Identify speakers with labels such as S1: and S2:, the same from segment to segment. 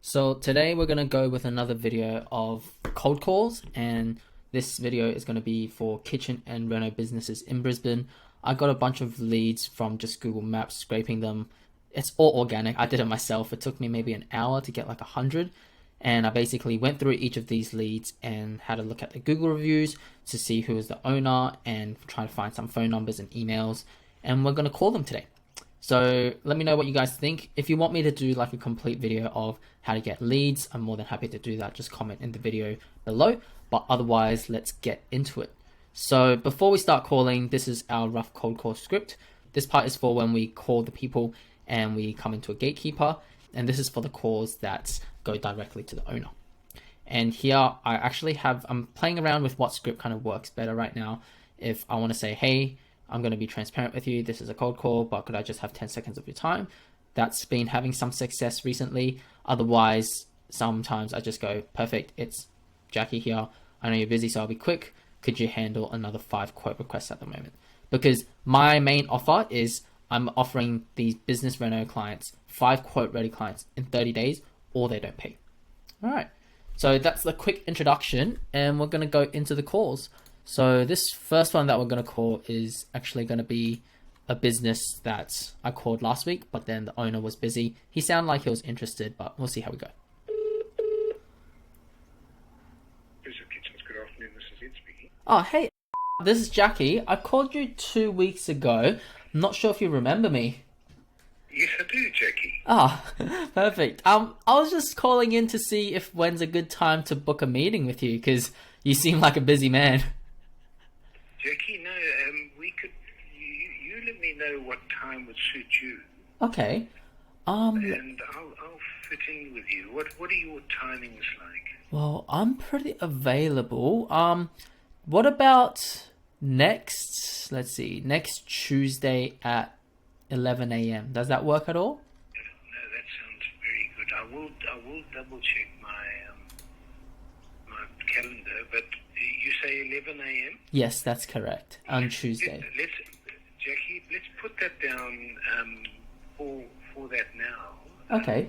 S1: So today we're going to go with another video of cold calls, and this video is going to be for kitchen and reno businesses in Brisbane. I got a bunch of leads from just Google Maps, scraping them. It's all organic. I did it myself. It took me maybe an hour to get like 100. And I basically went through each of these leads and had a look at the Google reviews to see who is the owner and try to find some phone numbers and emails. And we're going to call them today. So let me know what you guys think. If you want me to do like a complete video of how to get leads, I'm more than happy to do that. Just comment in the video below. But otherwise, let's get into it. So before we start calling, this is our rough cold call script. This part is for when we call the people and we come into a gatekeeper. And this is for the calls that go directly to the owner. And here I actually I'm playing around with what script kind of works better right now. If I want to say, hey, I'm going to be transparent with you. This is a cold call, but could I just have 10 seconds of your time? That's been having some success recently. Otherwise, sometimes I just go, perfect, it's Jackie here. I know you're busy, so I'll be quick. Could you handle another 5 quote requests at the moment? Because my main offer is I'm offering these business reno clients 5 quote ready clients in 30 days, or they don't pay. All right. So that's the quick introduction, and we're going to go into the calls. So this first one that we're going to call is actually going to be a business that I called last week, but then the owner was busy. He sounded like he was interested, but we'll see how we go.
S2: Brisbane Kitchens, good afternoon, this is Ed speaking.
S1: Oh, hey, this is Jackie. I called you 2 weeks ago. I'm not sure if you remember me.
S2: Yes, I do, Jackie.
S1: Ah, perfect. I was just calling in to see if when's a good time to book a meeting with you, because you seem like a busy man.
S2: Jackie, no, we could, you let me know what time would suit you,
S1: Okay.
S2: and I'll fit in with you. What are your timings like?
S1: Well, I'm pretty available. What about let's see, next Tuesday at 11 a.m. Does that work at all?
S2: No, that sounds very good. I will double check my calendar, but you say 11 a.m.?
S1: Yes, that's correct. On Tuesday.
S2: Jackie, let's put that down for that now.
S1: Okay.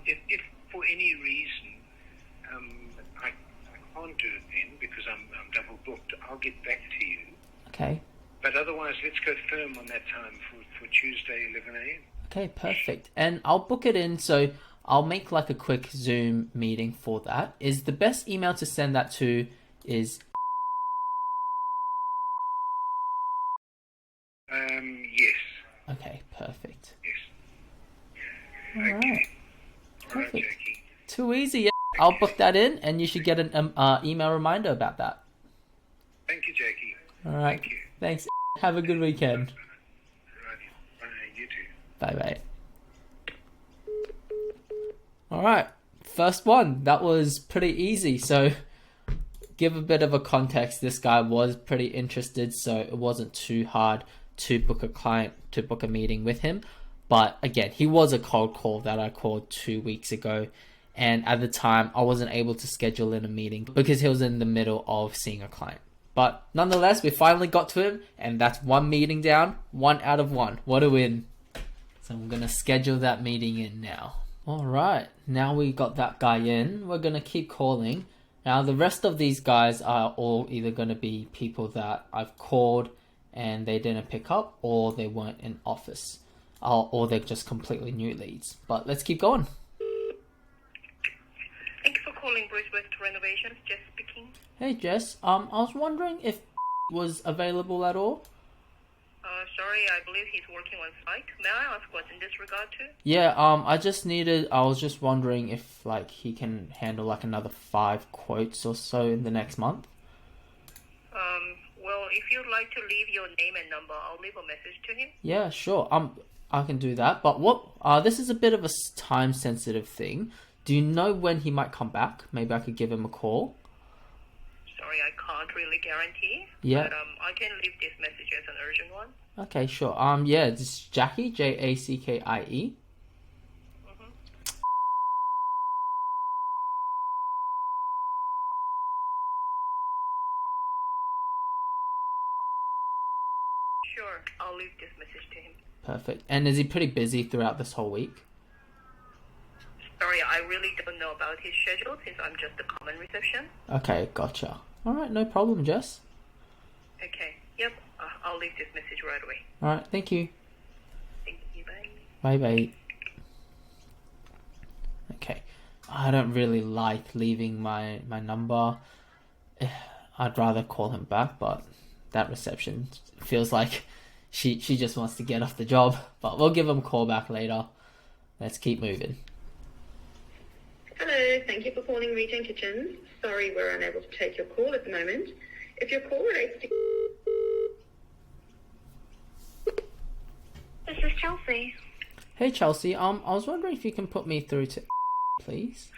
S2: If for any reason I can't do it then because I'm double booked, I'll get back to you.
S1: Okay.
S2: But otherwise, let's go firm on that time for Tuesday, 11 a.m.
S1: Okay, perfect. And I'll book it in, so I'll make like a quick Zoom meeting for that. Is the best email to send that to is...
S2: Yes.
S1: Okay, perfect.
S2: Yes.
S1: All
S2: Okay.
S1: right.
S2: All right,
S1: Perfect.
S2: Jackie.
S1: Too easy. Yeah. I'll book that in, and you should get an email reminder about that.
S2: Thank you, Jackie.
S1: All right.
S2: Thank you.
S1: Thanks. Have a good weekend.
S2: Right. Bye. You too.
S1: Bye bye. All right. First one. That was pretty easy. So, give a bit of a context. This guy was pretty interested, so it wasn't too hard to book a meeting with him. But again, he was a cold call that I called 2 weeks ago. And at the time, I wasn't able to schedule in a meeting because he was in the middle of seeing a client. But nonetheless, we finally got to him, and that's 1 meeting down, 1 out of 1. What a win. So I'm going to schedule that meeting in now. All right, now we got that guy in. We're going to keep calling. Now, the rest of these guys are all either going to be people that I've called and they didn't pick up, or they weren't in office, or they're just completely new leads. But let's keep going.
S3: Thank you for calling Brisbane Renovation. Jess speaking.
S1: Hey Jess, I was wondering if was available at all.
S3: Sorry, I believe he's working on site. May I ask what's in this regard to?
S1: Yeah, I was just wondering if like he can handle like another 5 quotes or so in the next month.
S3: Well, if you'd like to leave your name and number, I'll leave a message to him.
S1: Yeah, sure. I can do that. But this is a bit of a time sensitive thing. Do you know when he might come back? Maybe I could give him a call.
S3: Sorry, I can't really guarantee.
S1: Yeah.
S3: But I can leave this message as an urgent one.
S1: Okay, sure. Yeah, this is Jackie, Jackie.
S3: Mm-hmm. Sure, I'll leave this message to him.
S1: Perfect. And is he pretty busy throughout this whole week?
S3: Sorry? sorry, I really don't know about his schedule since I'm just the common reception.
S1: Okay, gotcha. All right, no problem, Jess.
S3: Okay, yep, I'll leave this message right away.
S1: All right, thank you.
S3: Thank you, bye.
S1: Bye. Okay, I don't really like leaving my number. I'd rather call him back, but that reception feels like she just wants to get off the job. But we'll give him a call back later. Let's keep moving.
S4: Hello, thank you for calling Regen Kitchens. Sorry we're unable to take your call at the moment. If your call relates to...
S3: This is Chelsea.
S1: Hey Chelsea, I was wondering if you can put me through to please.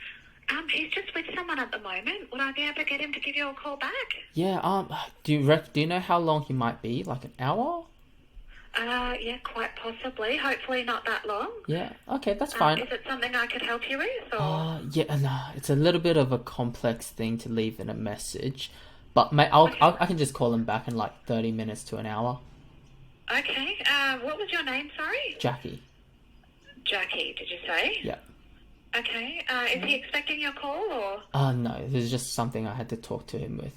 S3: He's just with someone at the moment. Would I be able to get him to give you a call back?
S1: Yeah, do you know how long he might be? Like an hour?
S3: Yeah, quite possibly. Hopefully not that long.
S1: Yeah, okay, that's fine.
S3: Is it something I could help you with? Or?
S1: Yeah, no, it's a little bit of a complex thing to leave in a message, but mate, I can just call him back in like 30 minutes to an hour.
S3: Okay, what was your name, sorry?
S1: Jackie.
S3: Jackie, did you say?
S1: Yeah.
S3: Okay, is he expecting your call or?
S1: No, there's just something I had to talk to him with.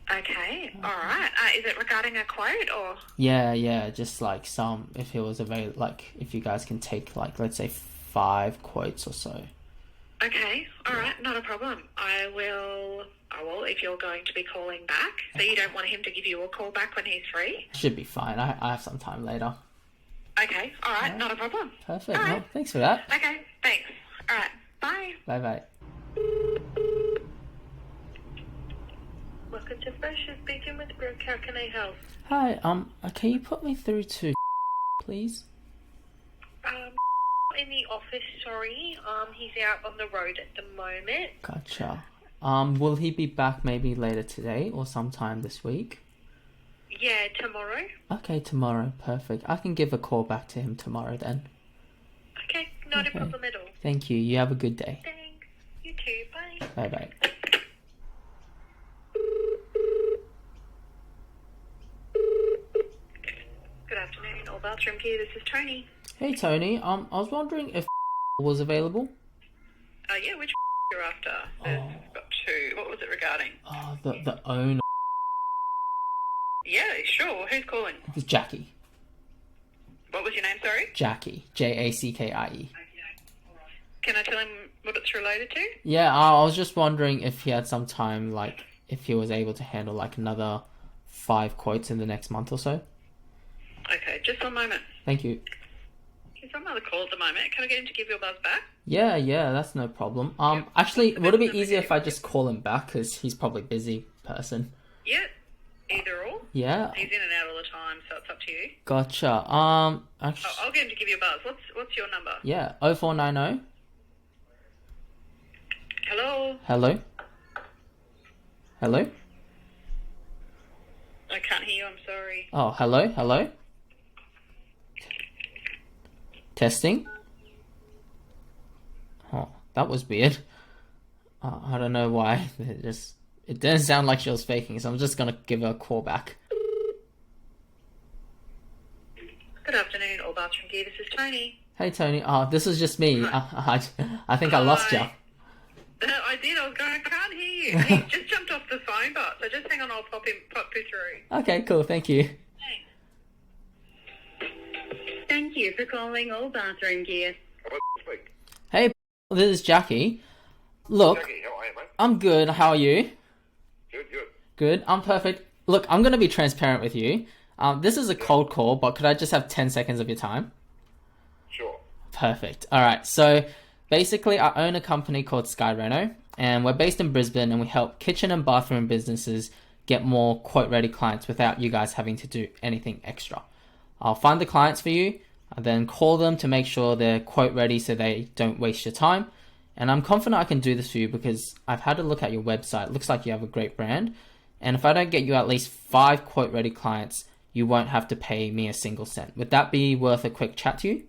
S3: Okay, alright. Is it regarding a quote or?
S1: Yeah, just like if it was available, like if you guys can take like, let's say 5 quotes or so.
S3: Okay, alright, not a problem. I will if you're going to be calling back. So you don't want him to give you a call back when he's free?
S1: Should be fine, I have some time later.
S3: Okay, alright, not a problem.
S1: Perfect,
S3: All right.
S1: well, thanks for that.
S3: Okay, thanks. Alright, bye.
S1: Bye.
S3: Welcome to Fresh, speaking with Brooke. How can I help?
S1: Hi, can you put me through to please?
S3: In the office, sorry. He's out on the road at the moment.
S1: Gotcha. Will he be back maybe later today or sometime this week?
S3: Yeah, tomorrow.
S1: Okay, tomorrow. Perfect. I can give a call back to him tomorrow then.
S3: Okay, not
S1: Okay.
S3: a problem at all.
S1: Thank you. You have a good day.
S3: Thanks. You too. Bye.
S1: Bye.
S3: Good afternoon, all bathroom gear. This is Tony.
S1: Hey Tony, I was wondering if was available.
S3: Yeah, which you're after? There's got 2. What was it regarding?
S1: The owner
S3: Yeah, sure. Who's calling?
S1: is Jackie.
S3: What was your name, sorry?
S1: Jackie. Jackie.
S3: Can I tell him what it's related to?
S1: Yeah, I was just wondering if he had some time, like if he was able to handle like another 5 quotes in the next month or so.
S3: Okay, just one moment.
S1: Thank you.
S3: He's on another call at the moment. Can I get him to give you a buzz back?
S1: Yeah, that's no problem. Actually, would it be easier if I just call him back because he's probably a busy person?
S3: Yeah, either or.
S1: Yeah.
S3: He's in and out all the time, so it's up to you.
S1: Gotcha. Actually,
S3: I'll get him to give you a buzz. What's your number?
S1: yeah, 0490.
S3: Hello?
S1: Hello?
S3: I can't hear you, I'm sorry.
S1: Oh, hello? Testing? Oh, that was weird. I don't know why. It didn't sound like she was faking, so I'm just gonna give her a call back.
S3: Good afternoon, all bathroom gear. This is Tony.
S1: Hey Tony, this is just me. I think I lost you.
S3: I did. I was going, I can't hear you. He just jumped off the phone, but so just hang on. I'll pop you through.
S1: Okay, cool. Thank you.
S3: Thanks.
S4: Thank you for calling All Bathroom Gear.
S1: Hey, this is Jackie. Look,
S2: Jackie, how are you, mate?
S1: I'm good. How are you?
S2: Good.
S1: Good. I'm perfect. Look, I'm gonna be transparent with you. This is a cold call, but could I just have 10 seconds of your time?
S2: Sure.
S1: Perfect. All right. So basically, I own a company called Sky Reno, and we're based in Brisbane, and we help kitchen and bathroom businesses get more quote-ready clients without you guys having to do anything extra. I'll find the clients for you, and then call them to make sure they're quote-ready so they don't waste your time. And I'm confident I can do this for you because I've had a look at your website. It looks like you have a great brand. And if I don't get you at least 5 quote-ready clients, you won't have to pay me a single cent. Would that be worth a quick chat to you?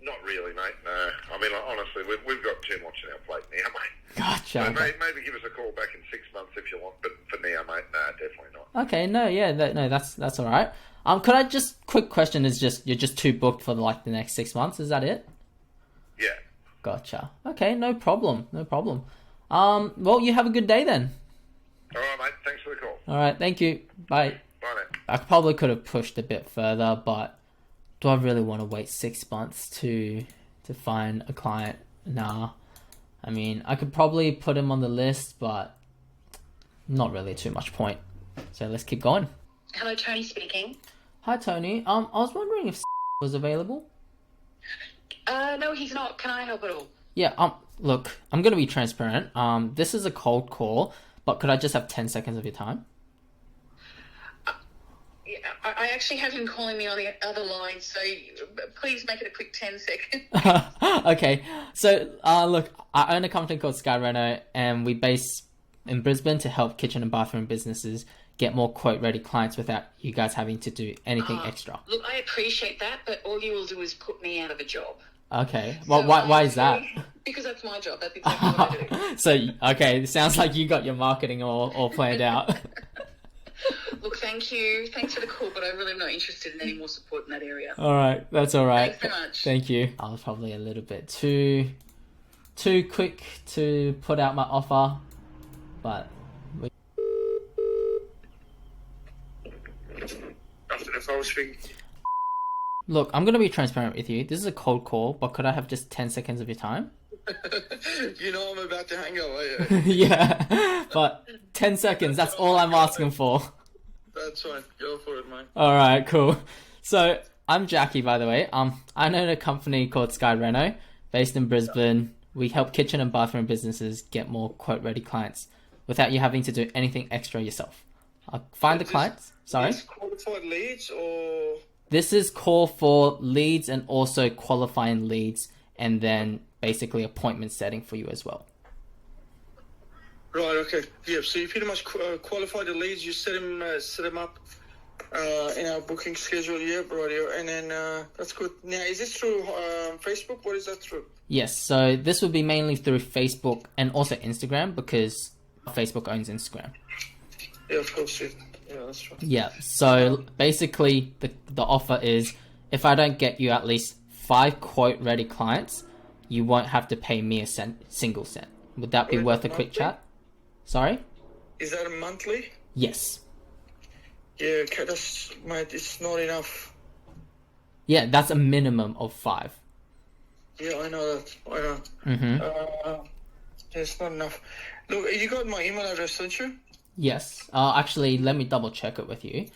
S5: Not really, mate, no. I mean, honestly, we've got too much on our plate now, mate.
S1: Gotcha.
S5: So
S1: Okay.
S5: maybe give us a call back in 6 months if you want, but for now, mate, no, definitely not.
S1: Okay, no, yeah, no, that's all right. Could I just quick question is just you're just too booked for the next 6 months? Is that it?
S5: Yeah.
S1: Gotcha. Okay, no problem. No problem. Well, you have a good day then.
S5: All right, mate. Thanks for the call.
S1: All right, thank you. Bye.
S5: Bye now.
S1: I probably could have pushed a bit further, but do I really want to wait 6 months to find a client? Nah. I mean, I could probably put him on the list, but not really too much point. So let's keep going.
S6: Hello, Tony speaking.
S1: Hi, Tony. I was wondering if was available.
S6: No, he's not. Can I help at all?
S1: Yeah. Look, I'm gonna be transparent. This is a cold call, but could I just have 10 seconds of your time?
S6: Yeah, I actually have him calling me on the other line, so please make it a quick 10 seconds.
S1: Okay. So, look, I own a company called Sky Reno, and we base in Brisbane to help kitchen and bathroom businesses get more quote-ready clients without you guys having to do anything extra.
S6: Look, I appreciate that, but all you will do is put me out of a job.
S1: Okay. Well,
S6: So
S1: why is that?
S6: Because that's my job. That's exactly what I do.
S1: So, okay, it sounds like you got your marketing all planned out.
S6: Look, thank you. Thanks for the call, but I really am not interested in any more support in that area.
S1: All right, that's all right.
S6: Thanks so much.
S1: Thank you. I was probably a little bit too quick to put out my offer, but
S5: If I was speaking.
S1: look, I'm gonna be transparent with you. This is a cold call, but could I have just 10 seconds of your time?
S7: You know I'm about to hang up, are you?
S1: Yeah, but 10 seconds, that's all I'm asking for.
S7: That's fine. Go for it, mate.
S1: All right, cool. So I'm Jackie, by the way. I own a company called Sky Reno, based in Brisbane. We help kitchen and bathroom businesses get more quote-ready clients without you having to do anything extra yourself. I'll find the clients. Sorry.
S7: Is qualified leads or...
S1: This is call for leads and also qualifying leads, and then basically appointment setting for you as well.
S7: Right, okay. Yeah, so you pretty much qualify the leads, you set them up in our booking schedule, yeah, right, and then that's good. Now, is this through Facebook? What is that through?
S1: Yes, so this would be mainly through Facebook and also Instagram, because Facebook owns Instagram.
S7: Yeah, of course, yeah. Yeah, that's right.
S1: Yeah, so basically the offer is if I don't get you at least 5 quote-ready clients, you won't have to pay me a single cent. Would that be worth a quick chat? Sorry?
S7: Is that a monthly?
S1: Yes.
S7: Yeah, okay, mate, it's not enough.
S1: Yeah, that's a minimum of 5.
S7: Yeah, I know that. I know.
S1: Mm-hmm.
S7: It's not enough. Look, you got my email address, don't you?
S1: Yes. Actually, let me double check it with you.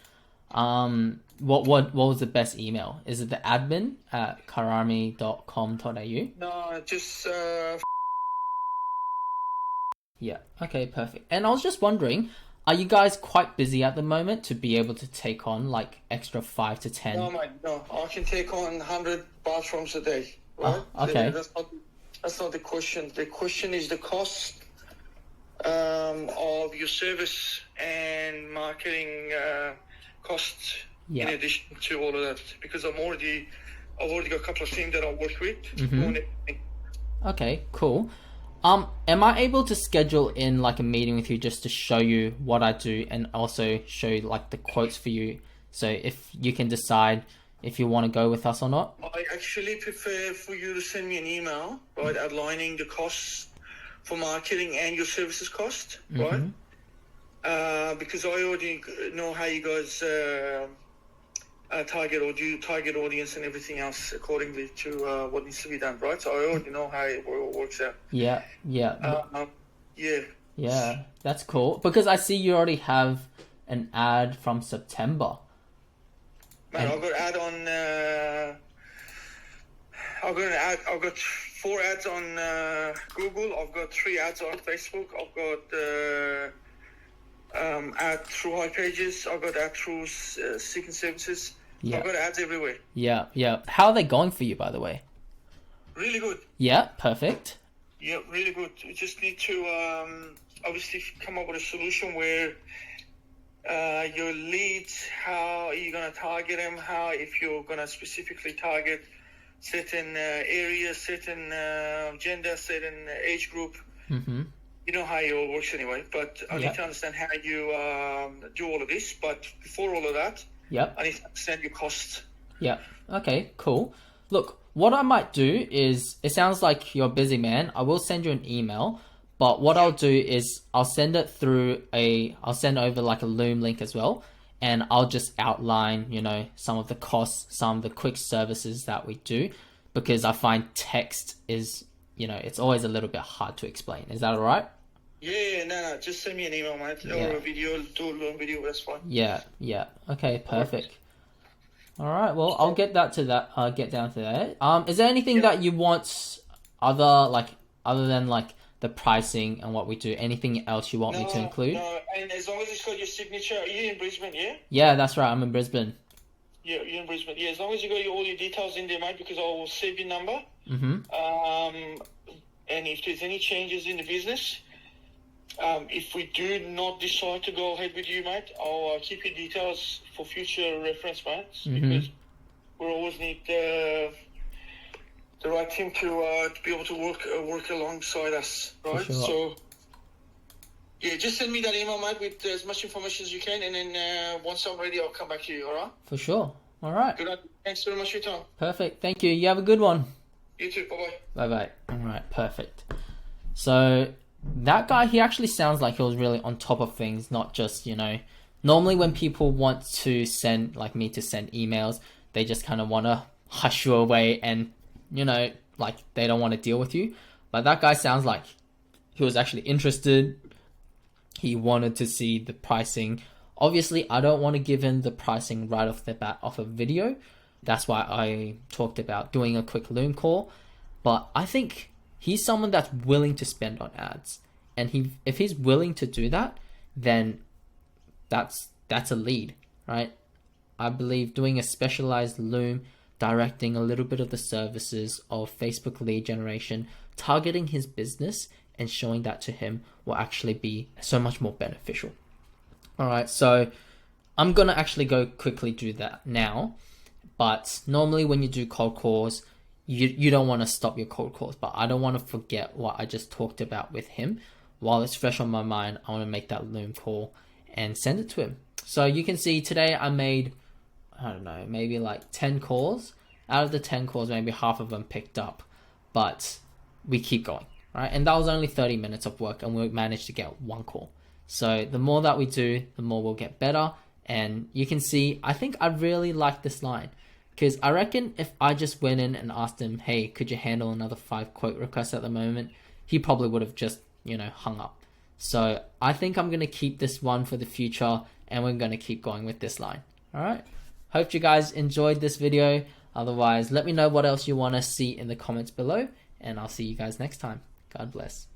S1: What was the best email? Is it the admin at karami.com.au?
S7: No, just
S1: Yeah. Okay, perfect. And I was just wondering, are you guys quite busy at the moment to be able to take on like extra 5 to 10?
S7: no, mate, no. I can take on 100 bathrooms a day. Right?
S1: Okay.
S7: That's not the question. The question is the cost of your service and marketing costs
S1: Yeah.
S7: in addition to all of that. Because I've already got a couple of teams that I work with.
S1: Mhm.
S7: doing everything.
S1: Okay, cool. Am I able to schedule in like a meeting with you just to show you what I do and also show you like the quotes for you, so if you can decide if you want to go with us or not?
S7: I actually prefer for you to send me an email, right, outlining the costs for marketing and your services cost, right? Because I already know how you guys target audience and everything else accordingly to what needs to be done, right? So I already know how it works out.
S1: Yeah.
S7: Yeah.
S1: That's cool because I see you already have an ad from September.
S7: Man, I've got ad on. I've got 4 ads on Google. I've got 3 ads on Facebook. I've got ad through High Pages. I've got ad through Seeking Services.
S1: Yeah.
S7: I've got ads everywhere.
S1: Yeah. How are they going for you, by the way?
S7: Really good.
S1: Yeah, perfect.
S7: Yeah, really good. You just need to obviously come up with a solution where your leads, how are you going to target them, how if you're going to specifically target certain areas, certain gender, certain age group.
S1: Mm-hmm.
S7: You know how it all works anyway, but I need to understand how you do all of this. But before all of that,
S1: Yep.
S7: I need to understand your costs.
S1: Yeah. Okay, cool. Look, what I might do is, it sounds like you're a busy man. I will send you an email, but what I'll do is I'll send over like a Loom link as well, and I'll just outline, you know, some of the costs, some of the quick services that we do, because I find text is, you know, it's always a little bit hard to explain. Is that all right?
S7: Yeah, no, just send me an email, mate, or a video, do a long video, that's fine.
S1: Yeah. Okay, perfect. All right, well, I'll get down to that. Is there anything that you want other than like the pricing and what we do? Anything else you want me to include?
S7: No, and as long as it's got your signature, are you in Brisbane, yeah?
S1: Yeah, that's right. I'm in Brisbane.
S7: Yeah, you're in Brisbane. Yeah, as long as you got all your details in there, mate, because I will save your number.
S1: Mm-hmm.
S7: And if there's any changes in the business, if we do not decide to go ahead with you, mate, I'll keep your details for future reference, mate, because we always need the right team to be able to work alongside us, right?
S1: Sure.
S7: So, yeah, just send me that email, mate, with as much information as you can, and then once I'm ready, I'll come back to you, all right?
S1: For sure. All right.
S7: Good night. Thanks very much for your time.
S1: Perfect. Thank you. You have a good one.
S7: You too. Bye-bye.
S1: Bye-bye. All right. Perfect. So that guy, he actually sounds like he was really on top of things, not just, you know, normally when people want to send, like me to send emails, they just kind of want to hush you away and, you know, like they don't want to deal with you. But that guy sounds like he was actually interested. He wanted to see the pricing. Obviously, I don't want to give him the pricing right off the bat off a video. That's why I talked about doing a quick Loom call. But I think he's someone that's willing to spend on ads. And if he's willing to do that, then that's a lead, right? I believe doing a specialized Loom, directing a little bit of the services of Facebook lead generation, targeting his business and showing that to him will actually be so much more beneficial. All right, so I'm going to actually go quickly do that now. But normally when you do cold calls, you don't want to stop your cold calls. But I don't want to forget what I just talked about with him. While it's fresh on my mind, I want to make that Loom call and send it to him. So you can see today I made, I don't know, maybe like 10 calls. Out of the 10 calls, maybe half of them picked up. But we keep going, right? And that was only 30 minutes of work, and we managed to get one call. So the more that we do, the more we'll get better. And you can see, I think I really like this line. Because I reckon if I just went in and asked him, hey, could you handle another 5 quote requests at the moment? He probably would have just, you know, hung up. So I think I'm going to keep this one for the future, and we're going to keep going with this line. All right. Hope you guys enjoyed this video. Otherwise, let me know what else you want to see in the comments below, and I'll see you guys next time. God bless.